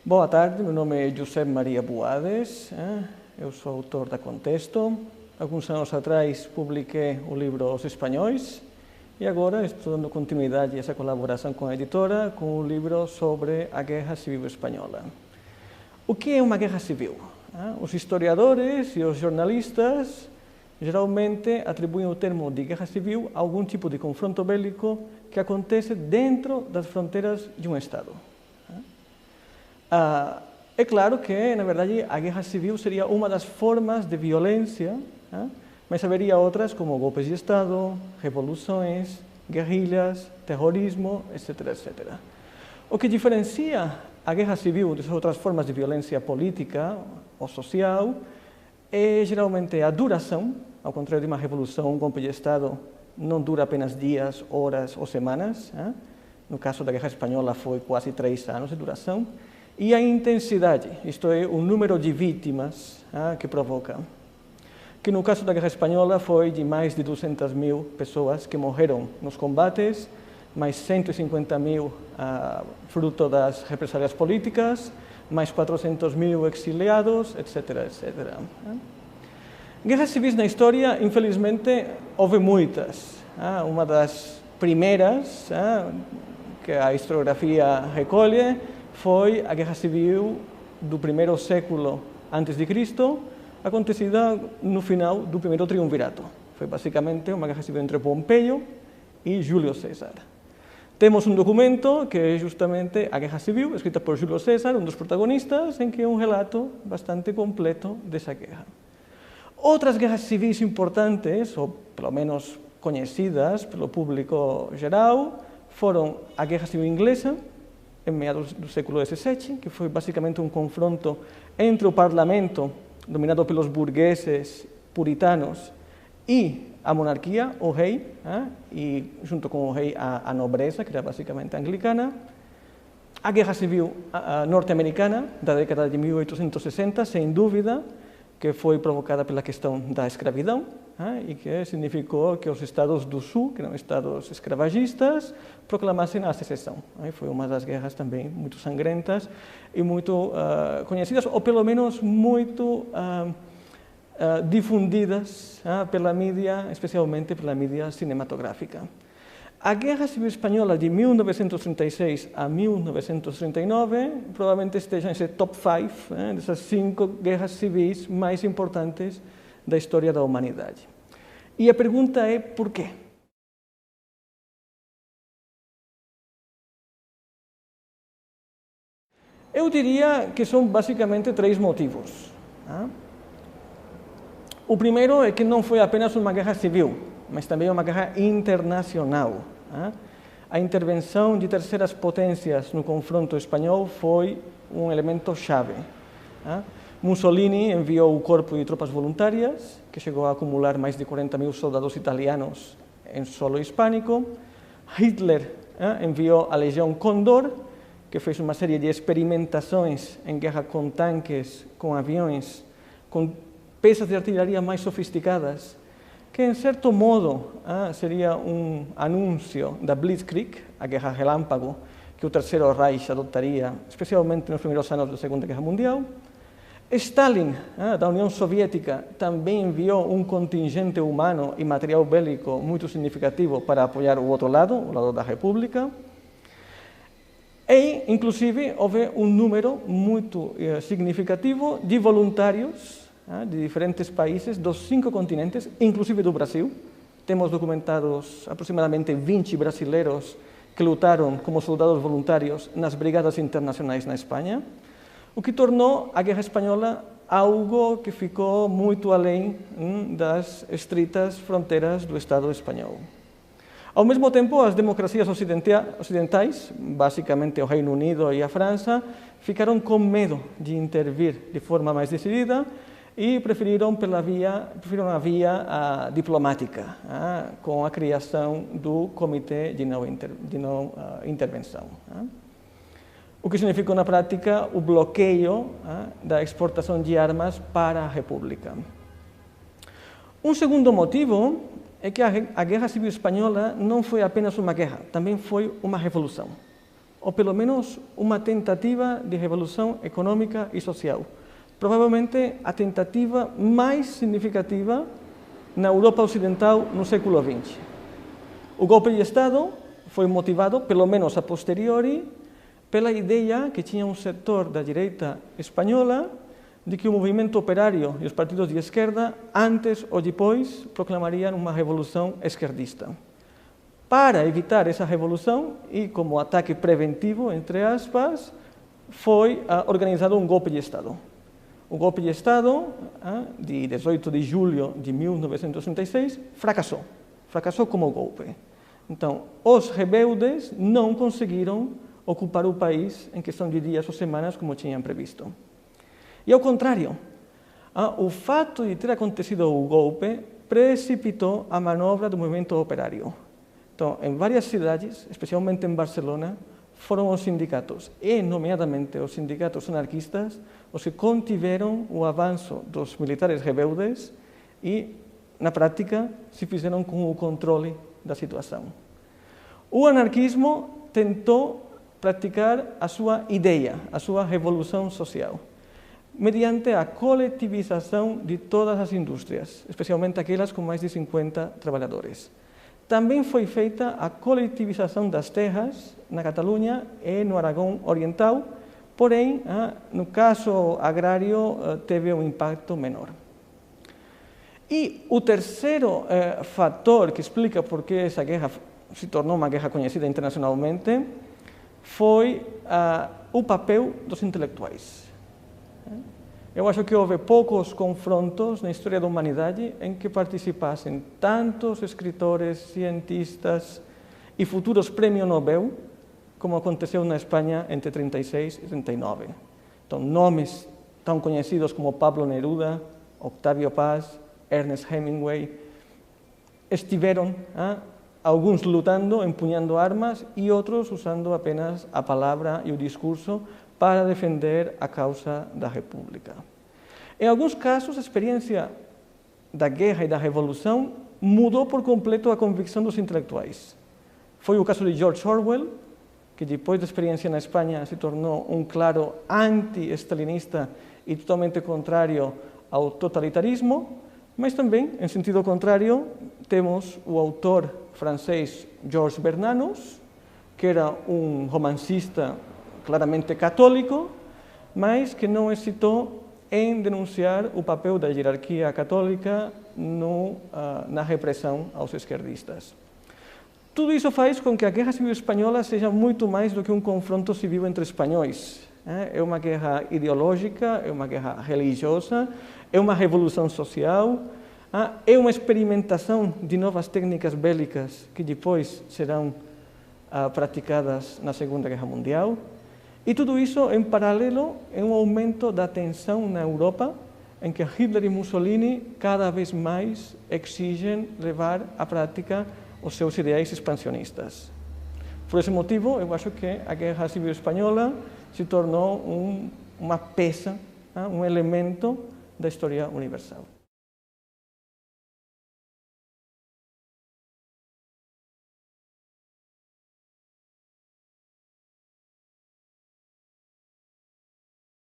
Boa tarde, meu nome é José Maria Boades, eu sou autor da Contexto. Alguns anos atrás publiquei o livro Os Espanhóis e agora estou dando continuidade a essa colaboração com a editora com o livro sobre a Guerra Civil Espanhola. O que é uma guerra civil? Os historiadores e os jornalistas geralmente atribuem o termo de guerra civil a algum tipo de confronto bélico que acontece dentro das fronteiras de um Estado. É claro que, na verdade, a guerra civil seria uma das formas de violência, mas haveria outras como golpes de Estado, revoluções, guerrilhas, terrorismo, etc., etc. O que diferencia a guerra civil dessas outras formas de violência política ou social é geralmente a duração. Ao contrário de uma revolução, um golpe de Estado não dura apenas dias, horas ou semanas. No caso da Guerra Espanhola foi quase 3 anos de duração. E a intensidade, isto é, o número de vítimas que provoca. Que no caso da Guerra Espanhola foi de mais de 200.000 pessoas que morreram nos combates, mais 150.000 fruto das represálias políticas, mais 400.000 exiliados, etc., etc. Guerras civis na história, infelizmente, houve muitas. Uma das primeiras que a historiografia recolhe foi a Guerra Civil do primeiro século antes de Cristo, acontecida no final do primeiro triunvirato. Foi basicamente uma guerra civil entre Pompeio e Júlio César. Temos um documento que é justamente a Guerra Civil, escrita por Júlio César, um dos protagonistas, em que é um relato bastante completo dessa guerra. Outras guerras civis importantes, ou pelo menos conhecidas pelo público geral, foram a Guerra Civil Inglesa, em meados do século XVII, que foi basicamente um confronto entre o parlamento, dominado pelos burgueses puritanos, e a monarquia, o rei, e junto com o rei a nobreza, que era basicamente anglicana. A Guerra Civil norte-americana, da década de 1860, sem dúvida, que foi provocada pela questão da escravidão, e que significou que os estados do sul, que eram estados escravagistas, proclamassem a secessão. Foi uma das guerras também muito sangrentas e muito conhecidas, ou pelo menos muito difundidas pela mídia, especialmente pela mídia cinematográfica. A Guerra Civil Espanhola de 1936 a 1939 provavelmente esteja nesse top 5 dessas 5 guerras civis mais importantes da história da humanidade. E a pergunta é por quê? Eu diria que são basicamente 3 motivos. O primeiro é que não foi apenas uma guerra civil, mas também uma guerra internacional. A intervenção de terceiras potências no confronto espanhol foi um elemento chave. Mussolini enviou o corpo de tropas voluntárias, que chegou a acumular mais de 40.000 soldados italianos em solo hispânico. Hitler enviou a Legião Condor, que fez uma série de experimentações em guerra com tanques, com aviões, com peças de artilharia mais sofisticadas, que, em certo modo, seria um anúncio da Blitzkrieg, a guerra relâmpago, que o Terceiro Reich adotaria, especialmente nos primeiros anos da Segunda Guerra Mundial. Stalin, da União Soviética, também enviou um contingente humano e material bélico muito significativo para apoiar o outro lado, o lado da República. E, inclusive, houve um número muito significativo de voluntários de diferentes países, dos 5 continentes, inclusive do Brasil. Temos documentados aproximadamente 20 brasileiros que lutaram como soldados voluntários nas brigadas internacionais na Espanha, o que tornou a Guerra Espanhola algo que ficou muito além das estritas fronteiras do Estado espanhol. Ao mesmo tempo, as democracias ocidentais, basicamente o Reino Unido e a França, ficaram com medo de intervir de forma mais decidida e preferiram a via diplomática, com a criação do Comitê de Não Intervenção. O que significou, na prática, o bloqueio da exportação de armas para a República. Um segundo motivo é que a Guerra Civil Espanhola não foi apenas uma guerra, também foi uma revolução. ou pelo menos uma tentativa de revolução econômica e social. Provavelmente a tentativa mais significativa na Europa Ocidental no século XX. O golpe de Estado foi motivado, pelo menos a posteriori, pela ideia que tinha um setor da direita espanhola de que o movimento operário e os partidos de esquerda, antes ou depois, proclamariam uma revolução esquerdista. Para evitar essa revolução, e como ataque preventivo, entre aspas, foi organizado um golpe de Estado. O golpe de Estado, de 18 de julho de 1936, fracassou como golpe. Então, os rebeldes não conseguiram ocupar o país em questão de dias ou semanas como tinham previsto. E ao contrário, o fato de ter acontecido o golpe precipitou a manobra do movimento operário. Então, em várias cidades, especialmente em Barcelona, foram os sindicatos, e nomeadamente os sindicatos anarquistas, os que contiveram o avanço dos militares rebeldes e, na prática, se fizeram com o controle da situação. O anarquismo tentou praticar a sua ideia, a sua revolução social, mediante a coletivização de todas as indústrias, especialmente aquelas com mais de 50 trabalhadores. Também foi feita a coletivização das terras na Catalunha e no Aragão Oriental, porém, no caso agrário, teve um impacto menor. E o terceiro fator que explica por que essa guerra se tornou uma guerra conhecida internacionalmente foi o papel dos intelectuais. Eu acho que houve poucos confrontos na história da humanidade em que participassem tantos escritores, cientistas e futuros prêmio Nobel, como aconteceu na Espanha entre 36 e 39. Então, nomes tão conhecidos como Pablo Neruda, Octavio Paz, Ernest Hemingway, estiveram, alguns lutando, empunhando armas, e outros usando apenas a palavra e o discurso para defender a causa da República. Em alguns casos, a experiência da guerra e da revolução mudou por completo a convicção dos intelectuais. Foi o caso de George Orwell, que depois da experiência na Espanha se tornou um claro anti-stalinista e totalmente contrário ao totalitarismo, mas também, em sentido contrário, temos o autor francês Georges Bernanos, que era um romancista claramente católico, mas que não hesitou em denunciar o papel da hierarquia católica na repressão aos esquerdistas. Tudo isso faz com que a Guerra Civil Espanhola seja muito mais do que um confronto civil entre espanhóis. É uma guerra ideológica, é uma guerra religiosa, é uma revolução social, é uma experimentação de novas técnicas bélicas que depois serão praticadas na Segunda Guerra Mundial. E tudo isso, em paralelo, é um aumento da tensão na Europa, em que Hitler e Mussolini cada vez mais exigem levar à prática os seus ideais expansionistas. Por esse motivo, eu acho que a Guerra Civil Espanhola se tornou uma peça, um elemento da história universal.